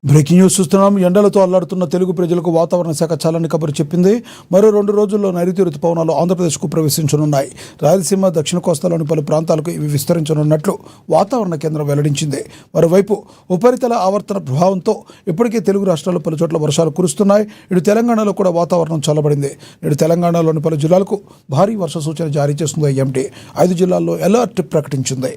Breaking news చూస్తున్నాం. ఎండలతో అల్లాడుతున్న తెలుగు ప్రజలకు వాతావరణ శాఖ చల్లని కబురు చెప్పింది. మరో 2 రోజుల్లో నైరుతి రుతుపవనాలు ఆంధ్రప్రదేశ్కు ప్రవేశించనున్నాయి. రాయలసీమ, దక్షిణ కోస్తాలోని పలు ప్రాంతాలకు ఇవి విస్తరించనున్నట్లు వాతావరణ కేంద్రం వెల్లడించింది. మరోవైపు ఉపరితల ఆవర్తన ప్రభావంతో ఇప్పటికే తెలుగు రాష్ట్రాల్లో పలు చోట్ల వర్షాలు కురుస్తున్నాయి. ఇటు తెలంగాణలో కూడా వాతావరణం చల్లబడింది. నేడు తెలంగాణలోని పలు జిల్లాలకు భారీ వర్ష సూచన జారీ చేస్తుంది. IMD 5 జిల్లాల్లో అలర్ట్ ప్రకటించింది.